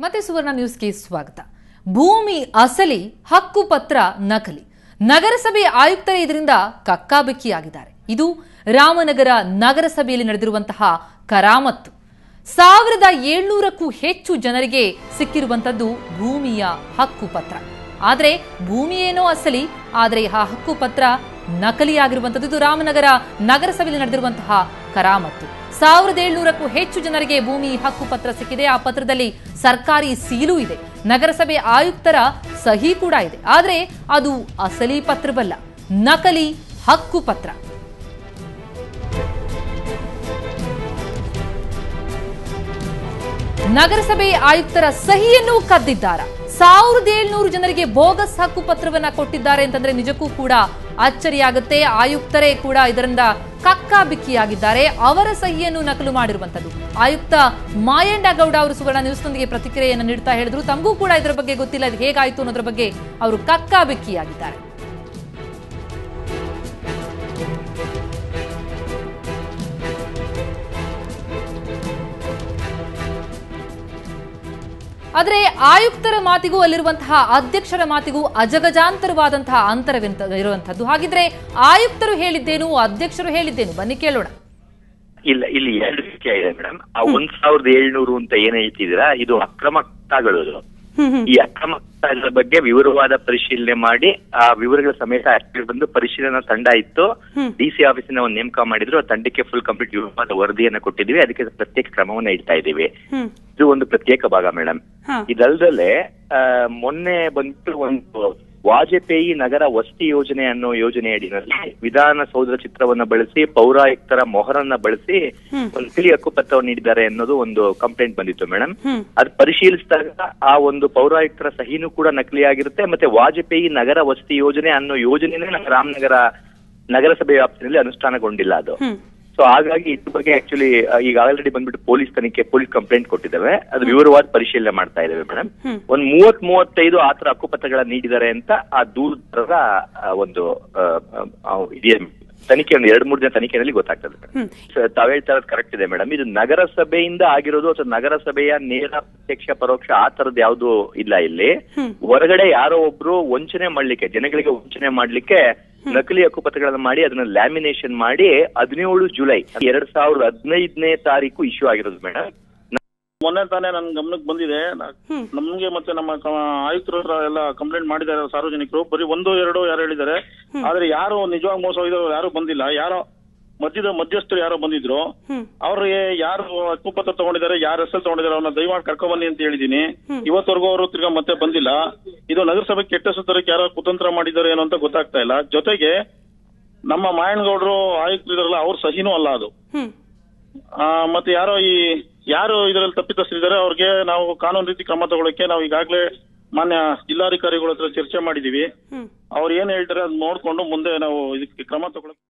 ಮತ್ತೆ ಸುವರ್ಣ ನ್ಯೂಸ್ಗೆ ಸ್ವಾಗತ. ಭೂಮಿ ಅಸಲಿ, ಹಕ್ಕು ಪತ್ರ ನಕಲಿ. ನಗರಸಭೆ ಆಯುಕ್ತರೇ ಇದರಿಂದ ಕಕ್ಕಾಬಿಕ್ಕಿಯಾಗಿದ್ದಾರೆ. ಇದು ರಾಮನಗರ ನಗರಸಭೆಯಲ್ಲಿ ನಡೆದಿರುವಂತಹ ಕರಾಮತ್ತು. 1700ಕ್ಕೂ ಹೆಚ್ಚು ಜನರಿಗೆ ಸಿಕ್ಕಿರುವಂತದ್ದು ಭೂಮಿಯ ಹಕ್ಕು ಪತ್ರ. ಆದರೆ ಭೂಮಿ ಏನೋ ಅಸಲಿ, ಆದರೆ ಆ ಹಕ್ಕು ಪತ್ರ ನಕಲಿಯಾಗಿರುವಂತದ್ದು. ಇದು ರಾಮನಗರ ನಗರಸಭೆಯಲ್ಲಿ ನಡೆದಿರುವಂತಹ ಕರಾಮತ್ತು. 1700ಕ್ಕೂ ಹೆಚ್ಚು ಜನರಿಗೆ ಭೂಮಿ ಹಕ್ಕು ಪತ್ರ ಸಿಕ್ಕಿದೆ. ಆ ಪತ್ರದಲ್ಲಿ ಸರ್ಕಾರಿ ಸೀಲು ಇದೆ, ನಗರಸಭೆ ಆಯುಕ್ತರ ಸಹಿ ಕೂಡ ಇದೆ. ಆದರೆ ಅದು ಅಸಲಿ ಪತ್ರವಲ್ಲ, ನಕಲಿ ಹಕ್ಕು ಪತ್ರ. ನಗರಸಭೆ ಆಯುಕ್ತರ ಸಹಿಯನ್ನು ಕದ್ದಿದ್ದಾರೆ. 1700 ಜನರಿಗೆ ಬೋಗಸ್ ಹಕ್ಕು ಪತ್ರವನ್ನ ಕೊಟ್ಟಿದ್ದಾರೆ ಅಂತಂದ್ರೆ ನಿಜಕ್ಕೂ ಕೂಡ ಅಚ್ಚರಿಯಾಗುತ್ತೆ. ಆಯುಕ್ತರೇ ಕೂಡ ಇದರಿಂದ ಕಕ್ಕಾಬಿಕ್ಕಿಯಾಗಿದ್ದಾರೆ. ಅವರ ಸಹಿಯನ್ನು ನಕಲು ಮಾಡಿರುವಂತದ್ದು. ಆಯುಕ್ತ ಮಾಯಣ್ಣ ಗೌಡ ಅವರು ಸುವರ್ಣ ನ್ಯೂಸ್ನೊಂದಿಗೆ ಪ್ರತಿಕ್ರಿಯೆಯನ್ನು ನೀಡ್ತಾ ಹೇಳಿದ್ರು, ತಮಗೂ ಕೂಡ ಇದರ ಬಗ್ಗೆ ಗೊತ್ತಿಲ್ಲ, ಇದು ಹೇಗಾಯ್ತು ಅನ್ನೋದ್ರ ಬಗ್ಗೆ ಅವರು ಕಕ್ಕಾಬಿಕ್ಕಿಯಾಗಿದ್ದಾರೆ. ಆದರೆ ಆಯುಕ್ತರ ಮಾತಿಗೂ ಅಲ್ಲಿರುವಂತಹ ಅಧ್ಯಕ್ಷರ ಮಾತಿಗೂ ಅಜಗಜಾಂತರವಾದಂತಹ ಅಂತರವಿರುವಂತದ್ದು. ಹಾಗಿದ್ರೆ ಆಯುಕ್ತರು ಹೇಳಿದ್ದೇನು, ಅಧ್ಯಕ್ಷರು ಹೇಳಿದ್ದೇನು, ಬನ್ನಿ ಕೇಳೋಣ. ಇಲ್ಲ, ಇಲ್ಲಿ ಎರಡು ವಿಷಯ ಇದೆ ಮೇಡಮ್. ಆ 1700 ಅಂತ ಏನ್ ಹೇಳ್ತಿದ್ದೀರಾ, ಇದು ಅಕ್ರಮ ಕಾಗಗಳು. ಈ ಅಕ್ರಮ ಕಾಗಗಳ ಬಗ್ಗೆ ವಿವರವಾದ ಪರಿಶೀಲನೆ ಮಾಡಿ ಆ ವಿವರಗಳ ಸಮೇತ ಬಂದು ಪರಿಶೀಲನಾ ತಂಡ ಇತ್ತು. ಡಿಸಿ ಆಫೀಸಿನ ಒಂದು ನೇಮಕ ಮಾಡಿದ್ರು. ಆ ತಂಡಕ್ಕೆ ಫುಲ್ ಕಂಪ್ಲೀಟ್ ವಿವರವಾದ ವರದಿಯನ್ನ ಕೊಟ್ಟಿದ್ವಿ. ಅದಕ್ಕೆ ಪ್ರತ್ಯೇಕ ಕ್ರಮವನ್ನ ಇಡ್ತಾ ಇದ್ದೀವಿ. ಇದು ಒಂದು ಪ್ರತ್ಯೇಕ ಭಾಗ ಮೇಡಮ್. ಇದಲ್ದಲೆ ಮೊನ್ನೆ ಬಂದ್ಬಿಟ್ಟು ಒಂದು ವಾಜಪೇಯಿ ನಗರ ವಸತಿ ಯೋಜನೆ ಅನ್ನೋ ಯೋಜನೆ ಅಡಿನಲ್ಲಿ ವಿಧಾನಸೌಧದ ಚಿತ್ರವನ್ನ ಬಳಸಿ ಪೌರಾಯುಕ್ತರ ಮೊಹರನ್ನ ಬಳಸಿ ಒಂದು ನಕಲಿ ಹಕ್ಕುಪತ್ರವನ್ನು ನೀಡಿದ್ದಾರೆ ಅನ್ನೋದು ಒಂದು ಕಂಪ್ಲೇಂಟ್ ಬಂದಿತ್ತು ಮೇಡಮ್. ಅದು ಪರಿಶೀಲಿಸಿದಾಗ ಆ ಒಂದು ಪೌರಾಯುಕ್ತರ ಸಹಿನೂ ಕೂಡ ನಕಲಿ ಆಗಿರುತ್ತೆ. ಮತ್ತೆ ವಾಜಪೇಯಿ ನಗರ ವಸತಿ ಯೋಜನೆ ಅನ್ನೋ ಯೋಜನೆನೇ ನಮ್ಮ ರಾಮನಗರ ನಗರಸಭೆ ವ್ಯಾಪ್ತಿಯಲ್ಲಿ ಅನುಷ್ಠಾನಗೊಂಡಿಲ್ಲ ಅದು. ಸೊ ಹಾಗಾಗಿ ಇದ್ರ ಬಗ್ಗೆ ಆಕ್ಚುಲಿ ಈಗ ಆಲ್ರೆಡಿ ಬಂದ್ಬಿಟ್ಟು ಪೊಲೀಸ್ ಕಂಪ್ಲೇಂಟ್ ಕೊಟ್ಟಿದ್ದೇವೆ. ಅದು ವಿವರವಾದ ಪರಿಶೀಲನೆ ಮಾಡ್ತಾ ಇದ್ದೇವೆ ಮೇಡಮ್. ಒಂದ್ 30-35 ಆತರ ಹಕ್ಕುಪತ್ರಗಳ ನೀಡಿದ್ದಾರೆ ಅಂತ ಆ ದೂರದ ಒಂದು ತನಿಖೆ, ಒಂದು 2-3 ದಿನ ತನಿಖೆಯಲ್ಲಿ ಗೊತ್ತಾಗ್ತದೆ. ತಾವ್ ಹೇಳ್ತಾ ಇರೋದು ಕರೆಕ್ಟ್ ಇದೆ ಮೇಡಮ್. ಇದು ನಗರಸಭೆಯಿಂದ ಆಗಿರೋದು ಅಥವಾ ನಗರಸಭೆಯ ನೇರ ಪ್ರತ್ಯಕ್ಷ ಪರೋಕ್ಷ ಆ ತರದ್ ಯಾವ್ದು ಇಲ್ಲ ಇಲ್ಲಿ. ಹೊರಗಡೆ ಯಾರೋ ಒಬ್ರು ವಂಚನೆ ಮಾಡ್ಲಿಕ್ಕೆ, ಜನಗಳಿಗೆ ವಂಚನೆ ಮಾಡ್ಲಿಕ್ಕೆ ನಕಲಿ ಹಕ್ಕುಪತ್ರಗಳನ್ನ ಮಾಡಿ ಅದನ್ನ ಲ್ಯಾಮಿನೇಷನ್ ಮಾಡಿ 17 ಜುಲೈ 2015 ಇಶ್ಯೂ ಆಗಿರೋದು ಮೇಡಮ್. ಮೊನ್ನೆ ತಾನೇ ನನ್ ಗಮನಕ್ಕೆ ಬಂದಿದೆ. ನಮ್ಗೆ ಮತ್ತೆ ನಮ್ಮ ಆಯುಕ್ತರು ಎಲ್ಲ ಕಂಪ್ಲೇಂಟ್ ಮಾಡಿದ್ದಾರೆ ಸಾರ್ವಜನಿಕರು. ಬರೀ 1-2 ಯಾರು ಹೇಳಿದ್ದಾರೆ. ಆದ್ರೆ ಯಾರು ನಿಜವಾಗಿ ಮೋಸ ಹೋಗಿದ್ರು ಯಾರು ಬಂದಿಲ್ಲ. ಯಾರೋ ಮಧ್ಯಸ್ಥರು ಯಾರೋ ಬಂದಿದ್ರು. ಅವ್ರಿಗೆ ಯಾರು ಹಕ್ಕುಪತ್ರ ತಗೊಂಡಿದ್ದಾರೆ, ಯಾರ ಹೆಸರು ತಗೊಂಡಿದ್ದಾರೆ ಅವ್ರನ್ನ ದಯಮಾಡಿ ಕರ್ಕೊಂಡ್ ಬನ್ನಿ ಅಂತ ಹೇಳಿದೀನಿ. ಇವತ್ತವರೆಗೂ ಅವರು ತಿರ್ಗಾ ಮತ್ತೆ ಬಂದಿಲ್ಲ. ಇದು ನಗರಸಭೆ ಕೆಟ್ಟ ಸುತ್ತರಕ್ಕೆ ಯಾರೋ ಕುತಂತ್ರ ಮಾಡಿದ್ದಾರೆ ಏನೋ ಅಂತ ಗೊತ್ತಾಗ್ತಾ ಇಲ್ಲ. ಜೊತೆಗೆ ನಮ್ಮ ಮಾಯಣ್ಣಗೌಡರು ಆಯುಕ್ತರು ಇದಾರಲ್ಲ, ಅವ್ರ ಸಹಿನೂ ಅಲ್ಲ ಅದು. ಮತ್ತೆ ಯಾರು ಇದರಲ್ಲಿ ತಪ್ಪಿತಸ್ಥರಿದ್ದಾರೆ ಅವ್ರಿಗೆ ನಾವು ಕಾನೂನು ರೀತಿ ಕ್ರಮ ತಗೊಳಕ್ಕೆ ನಾವು ಈಗಾಗಲೇ ಮಾನ್ಯ ಜಿಲ್ಲಾಧಿಕಾರಿಗಳ ಹತ್ರ ಚರ್ಚೆ ಮಾಡಿದೀವಿ. ಅವ್ರು ಏನ್ ಹೇಳ್ತಾರೆ ಅದ್ ನೋಡ್ಕೊಂಡು ಮುಂದೆ ನಾವು ಇದಕ್ಕೆ ಕ್ರಮ ತಗೊಳಕ್ಕೆ